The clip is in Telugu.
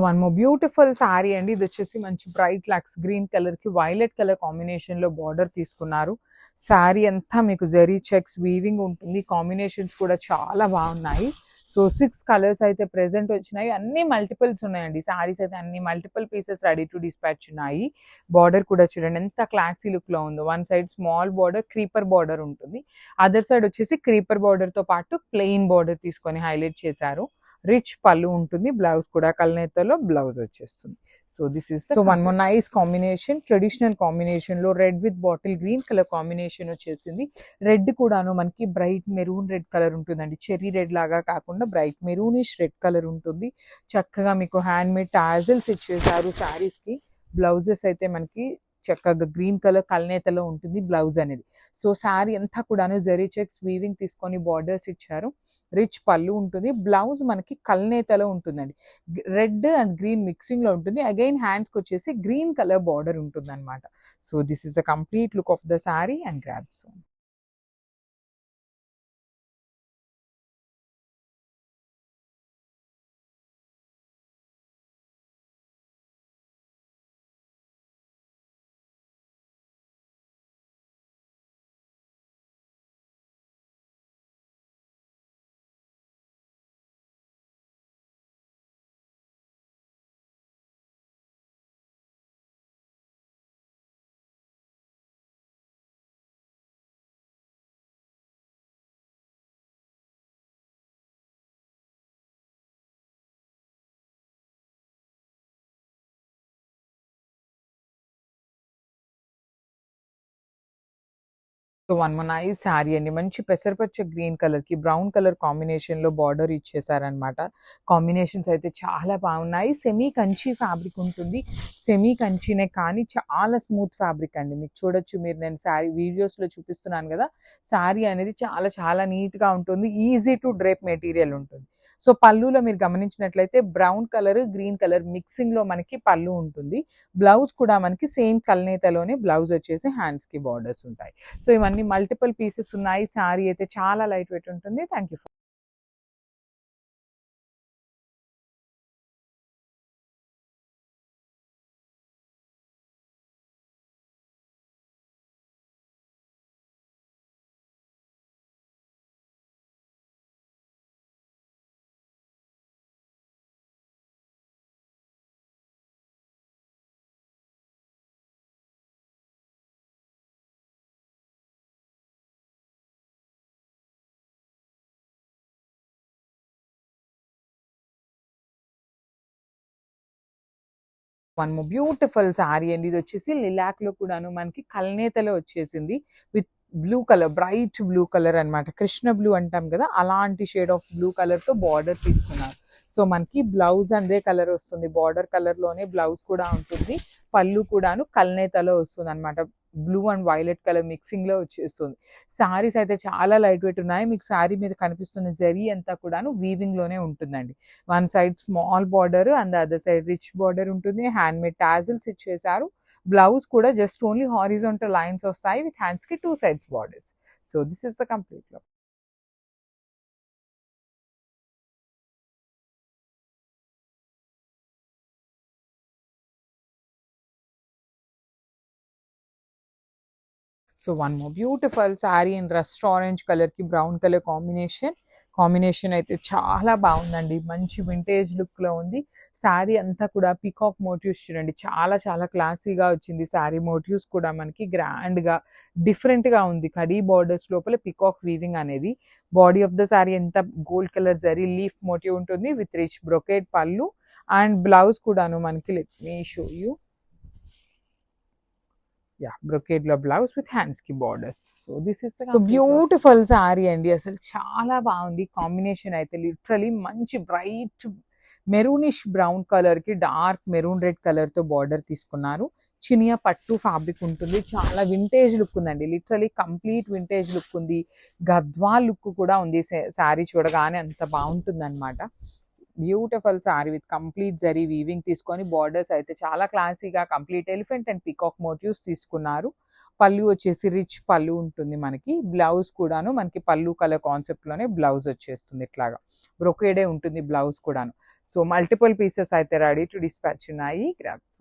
వన్ మోర్ బ్యూటిఫుల్ సారీ అండి. ఇది వచ్చేసి మంచి బ్రైట్ లక్స్ గ్రీన్ కలర్ కి వైలెట్ కలర్ కాంబినేషన్ లో బార్డర్ తీసుకున్నారు. సారీ అంతా మీకు జరీ చెక్స్ వీవింగ్ ఉంటుంది. కాంబినేషన్స్ కూడా చాలా బాగున్నాయి. సో 6 కలర్స్ అయితే ప్రెసెంట్ వచ్చినాయి. అన్ని మల్టిపుల్స్ ఉన్నాయండి. సారీస్ అయితే అన్ని multiple pieces ready to dispatch ఉన్నాయి. బార్డర్ కూడా చూడండి ఎంత క్లాసీ లుక్ లో ఉందో. One side small border creeper border ఉంటుంది. అదర్ సైడ్ వచ్చేసి క్రీపర్ బార్డర్ తో పాటు ప్లెయిన్ బార్డర్ తీసుకొని హైలైట్ చేశారు. రిచ్ పళ్ళు ఉంటుంది. బ్లౌజ్ కూడా కల్నేతలో బ్లౌజ్ వచ్చేస్తుంది. So this is so one more nice combination. Traditional combination లో red with bottle green colour combination వచ్చేసింది. రెడ్ కూడాను మనకి బ్రైట్ మెరూన్ రెడ్ కలర్ ఉంటుందండి. చెర్రీ రెడ్ లాగా కాకుండా బ్రైట్ మెరూనిష్ రెడ్ కలర్ ఉంటుంది. చక్కగా మీకు హ్యాండ్ మేడ్ టాజిల్స్ ఇచ్చేసారు సారీస్ కి. బ్లౌజెస్ అయితే మనకి చక్కగా గ్రీన్ కలర్ కల్నేతలో ఉంటుంది బ్లౌజ్ అనేది. సో శారీ అంతా కూడాను జరీ చెక్స్ వీవింగ్ తీసుకొని బార్డర్స్ ఇచ్చారు. రిచ్ పళ్ళు ఉంటుంది. బ్లౌజ్ మనకి కల్నేతలో ఉంటుందండి. రెడ్ అండ్ గ్రీన్ మిక్సింగ్ లో ఉంటుంది. అగైన్ హ్యాండ్స్కి వచ్చేసి గ్రీన్ కలర్ బార్డర్ ఉంటుంది అనమాట. So this is the complete look of the sari and grab son. So one more nice sari అండి. మంచి పెసరపచ్చ గ్రీన్ కలర్ కి బ్రౌన్ కలర్ కాంబినేషన్ లో బార్డర్ ఇచ్చేసారనమాట. కాంబినేషన్స్ అయితే చాలా బాగున్నాయి. సెమీ కంచి ఫ్యాబ్రిక్ ఉంటుంది. సెమీ కంచినే కానీ చాలా స్మూత్ ఫ్యాబ్రిక్ అండి. మీకు చూడొచ్చు మీరు, నేను శారీ వీడియోస్ లో చూపిస్తున్నాను కదా. శారీ అనేది చాలా చాలా నీట్ గా ఉంటుంది. ఈజీ టు డ్రేప్ మెటీరియల్ ఉంటుంది. సో పళ్ళులో మీరు గమనించినట్లయితే brown colour green colour mixing లో మనకి పళ్ళు ఉంటుంది. బ్లౌజ్ కూడా మనకి సేమ్ కల్నేతలోనే బ్లౌజ్ వచ్చేసి హ్యాండ్స్ కి బార్డర్స్ ఉంటాయి. సో ఇవన్నీ మల్టిపుల్ పీసెస్ ఉన్నాయి. శారీ అయితే చాలా లైట్ వెయిట్ ఉంటుంది. Thank you. One more beautiful sari అండి. ఇది వచ్చేసి లిలాక్ లో కూడాను మనకి కల్నేతలో వచ్చేసింది. With blue colour, bright blue colour అన్నమాట. కృష్ణ బ్లూ అంటాం కదా, అలాంటి షేడ్ ఆఫ్ బ్లూ కలర్ తో బార్డర్ తీసుకున్నారు. సో మనకి బ్లౌజ్ అదే కలర్ వస్తుంది. బార్డర్ కలర్ లోనే బ్లౌజ్ కూడా ఉంటుంది. పళ్ళు కూడాను కల్నేతలో వస్తుంది అనమాట. Blue and violet colour mixing లో వచ్చేస్తుంది. సారీస్ అయితే చాలా లైట్ వెయిట్ ఉన్నాయి. మీకు సారీ మీద కనిపిస్తున్న జరీ అంతా కూడాను వీవింగ్ లోనే ఉంటుందండి. One side small border and other side rich border ఉంటుంది. హ్యాండ్ మేడ్ టాజిల్స్ ఇచ్చేసారు. బ్లౌజ్ కూడా జస్ట్ ఓన్లీ హారిజాంటల్ లైన్స్ వస్తాయి విత్ హ్యాండ్స్ కి 2 sides borders. So this is the complete look. So one more beautiful sari in rust orange colour కి బ్రౌన్ కలర్ కాంబినేషన్ అయితే చాలా బాగుందండి. మంచి వింటేజ్ లుక్ లో ఉంది. శారీ అంతా కూడా పికాక్ మోటివ్స్ చూడండి, చాలా చాలా క్లాసీగా వచ్చింది. శారీ మోటివ్స్ కూడా మనకి గ్రాండ్ గా డిఫరెంట్ గా ఉంది. కడీ బార్డర్స్ లోపల పికాక్ వీవింగ్ అనేది. బాడీ ఆఫ్ ద శారీ ఎంత gold colour zari leaf motif ఉంటుంది with rich brocade pallu and blouse కూడాను మనకి. Let me show you. Brocade లో బ్లౌజ్ విత్ హ్యాండ్స్ కి borders. So this is so beautiful sari అండి. అసలు చాలా బాగుంది. కాంబినేషన్ అయితే లిటరలీ మంచి బ్రైట్ మెరూనిష్ బ్రౌన్ కలర్ కి డార్క్ మెరూన్ రెడ్ కలర్ తో బార్డర్ తీసుకున్నారు. చినియా పట్టు ఫ్యాబ్రిక్ ఉంటుంది. చాలా వింటేజ్ లుక్ ఉందండి. లిటరలీ కంప్లీట్ వింటేజ్ లుక్ ఉంది. గద్వాల్ లుక్ కూడా ఉంది. శారీ చూడగానే అంత బాగుంటుంది అనమాట. Beautiful sari with complete zari weaving తీసుకొని బార్డర్స్ అయితే చాలా క్లాసీగా complete elephant and peacock motifs తీసుకున్నారు. పళ్ళు వచ్చేసి రిచ్ పళ్ళు ఉంటుంది మనకి. బ్లౌజ్ కూడాను మనకి పళ్ళు కలర్ కాన్సెప్ట్లోనే బ్లౌజ్ వచ్చేస్తుంది ఇట్లాగా. బ్రొకేడే ఉంటుంది బ్లౌజ్ కూడాను. సో మల్టిపుల్ పీసెస్ అయితే రెడీ టు డిస్పాచ్ ఉన్నాయి. గ్రాబ్స్.